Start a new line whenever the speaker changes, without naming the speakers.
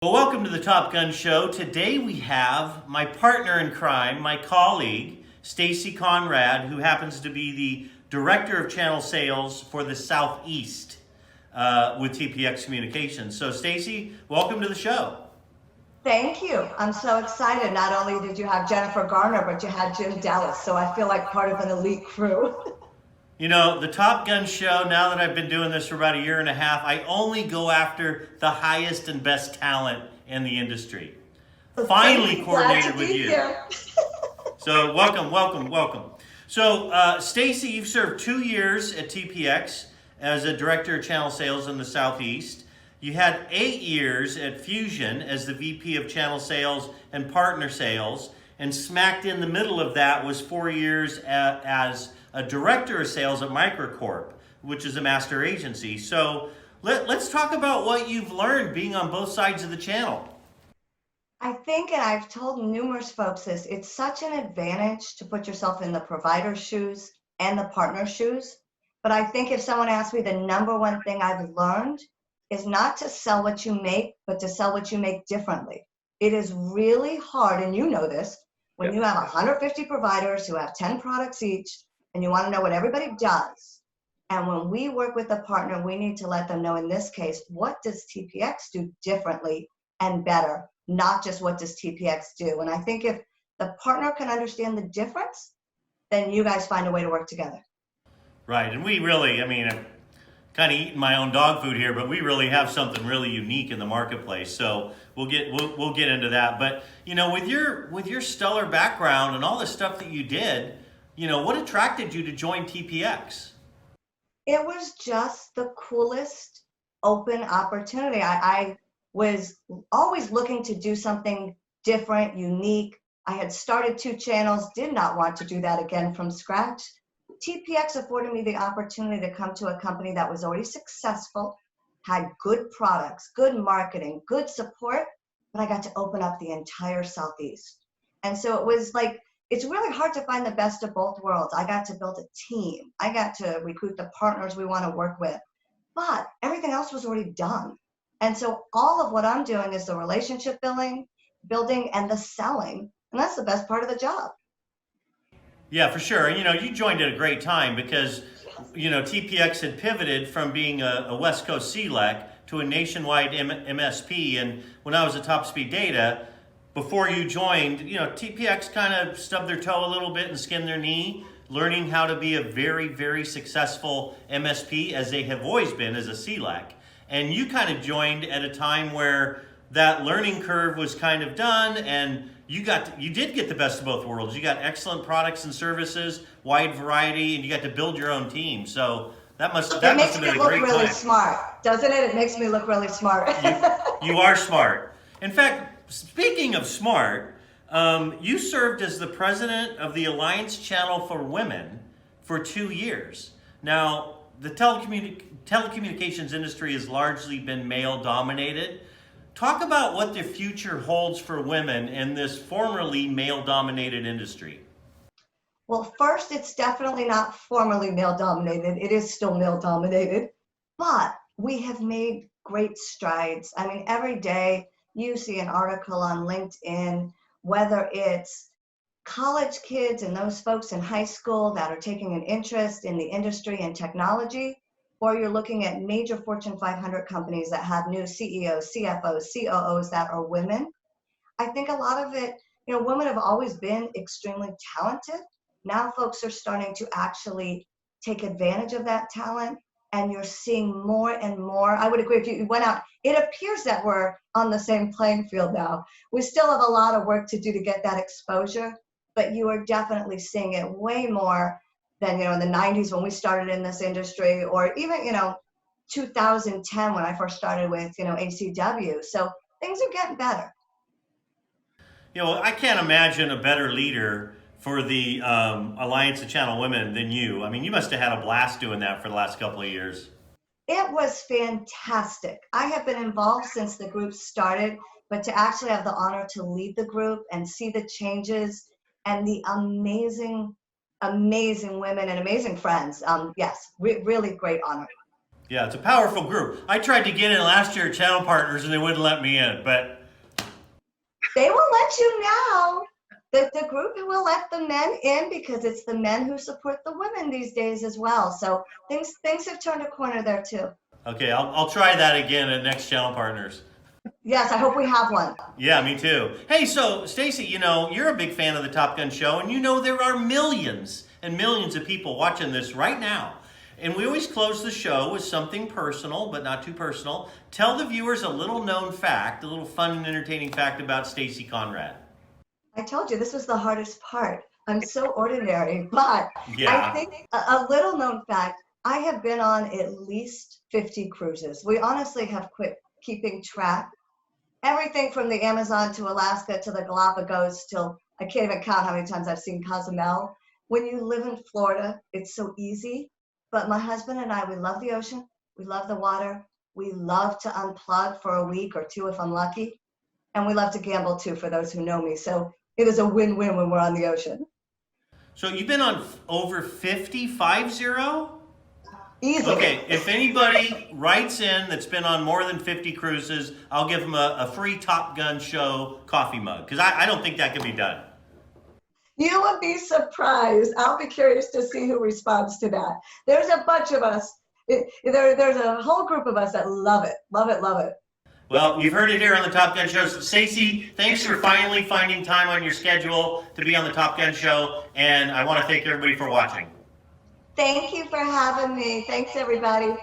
Well, welcome to the Top Gun Show. Today we have my partner in crime, my colleague, Stacy Conrad, who happens to be the Director of Channel Sales for the Southeast with TPX Communications. So, Stacy, welcome to the show.
Thank you. I'm so excited. Not only did you have Jennifer Garner, but you had Jim Dallas. So I feel like part of an elite crew.
You know, the Top Gun Show, now that I've been doing this for about a year and a half, I only go after the highest and best talent in the industry. Finally coordinated with you. So welcome. So Stacy, you've served 2 years at TPX as a Director of Channel Sales in the Southeast. You had 8 years at Fusion as the VP of Channel Sales and Partner Sales. And smacked in the middle of that was 4 years as a Director of Sales at Microcorp, which is a master agency. So let's talk about what you've learned being on both sides of the channel.
I think, and I've told numerous folks this, it's such an advantage to put yourself in the provider's shoes and the partner's shoes. But I think if someone asked me, the number one thing I've learned is not to sell what you make, but to sell what you make differently. It is really hard, and you know this, when you have 150 providers who have 10 products each, and you want to know what everybody does. And when we work with a partner, we need to let them know, in this case, what does TPX do differently and better, not just what does TPX do. And I think if the partner can understand the difference, then you guys find a way to work together.
Right, and we really, I'm kind of eating my own dog food here, but we really have something really unique in the marketplace. So we'll get into that. But you know, with your stellar background and all the stuff that you did, you know, what attracted you to join TPX?
It was just the coolest open opportunity. I was always looking to do something different, unique. I had started 2 channels, did not want to do that again from scratch. TPX afforded me the opportunity to come to a company that was already successful, had good products, good marketing, good support, but I got to open up the entire Southeast. And so it was like, it's really hard to find the best of both worlds. I got to build a team. I got to recruit the partners we want to work with, but everything else was already done. And so all of what I'm doing is the relationship building and the selling. And that's the best part of the job.
Yeah, for sure. And you know, you joined at a great time because, you know, TPX had pivoted from being a West Coast CLEC to a nationwide MSP. And when I was at Top Speed Data, before you joined, you know, TPX kind of stubbed their toe a little bit and skinned their knee, learning how to be a very, very successful MSP, as they have always been as a CLEC. And you kind of joined at a time where that learning curve was kind of done, and you did get the best of both worlds. You got excellent products and services, wide variety, and you got to build your own team. So that must have been a great time.
It makes me look really smart, doesn't it? It makes me look really smart.
You are smart. In fact, speaking of smart, you served as the president of the Alliance Channel for Women for 2 years. Now, the telecommunications industry has largely been male-dominated. Talk about what the future holds for women in this formerly male-dominated industry.
Well, first, it's definitely not formerly male-dominated. It is still male-dominated, but we have made great strides. I mean, every day you see an article on LinkedIn, whether it's college kids and those folks in high school that are taking an interest in the industry and technology, or you're looking at major Fortune 500 companies that have new CEOs, CFOs, COOs that are women. I think a lot of it, you know, women have always been extremely talented. Now folks are starting to actually take advantage of that talent, and you're seeing more and more. I would agree, if you went out, it appears that we're on the same playing field now. We still have a lot of work to do to get that exposure, but you are definitely seeing it way more than, you know, in the 90s when we started in this industry, or even, you know, 2010 when I first started with, you know, ACW. So things are getting better.
You know, I can't imagine a better leader for the Alliance of Channel Women than you. I mean, you must have had a blast doing that for the last couple of years.
It was fantastic. I have been involved since the group started, but to actually have the honor to lead the group and see the changes and the amazing women and amazing friends. Yes, really great honor.
Yeah, it's a powerful group. I tried to get in last year at Channel Partners and they wouldn't let me in, but
They will let you now. The group will let the men in because it's the men who support the women these days as well. So things have turned a corner there too.
okay, I'll try that again at next Channel Partners.
Yes, I hope we have one.
Yeah, me too. Hey, so Stacy, you're a big fan of the Top Gun show, and there are millions and millions of people watching this right now. And we always close the show with something personal, but not too personal. Tell the viewers a little known fact, a little fun and entertaining fact about Stacy Conrad.
I told you this was the hardest part. I'm so ordinary, but
Yeah.
I think a little known fact, I have been on at least 50 cruises. We honestly have quit keeping track. Everything from the Amazon to Alaska to the Galapagos till I can't even count how many times I've seen Cozumel. When you live in Florida, it's so easy. But my husband and I, we love the ocean. We love the water. We love to unplug for a week or two if I'm lucky. And we love to gamble too, for those who know me. So it is a win-win when we're on the ocean.
So you've been on over 50?
Easily.
Okay, if anybody writes in that's been on more than 50 cruises, I'll give them a free Top Gun show coffee mug, because I don't think that can be done.
You would be surprised. I'll be curious to see who responds to that. There's a bunch of us. There's a whole group of us that love it, love it, love it.
Well, you've heard it here on the Top Gun Show. Stacy, thanks for finally finding time on your schedule to be on the Top Gun Show, and I want to thank everybody for watching.
Thank you for having me. Thanks, everybody.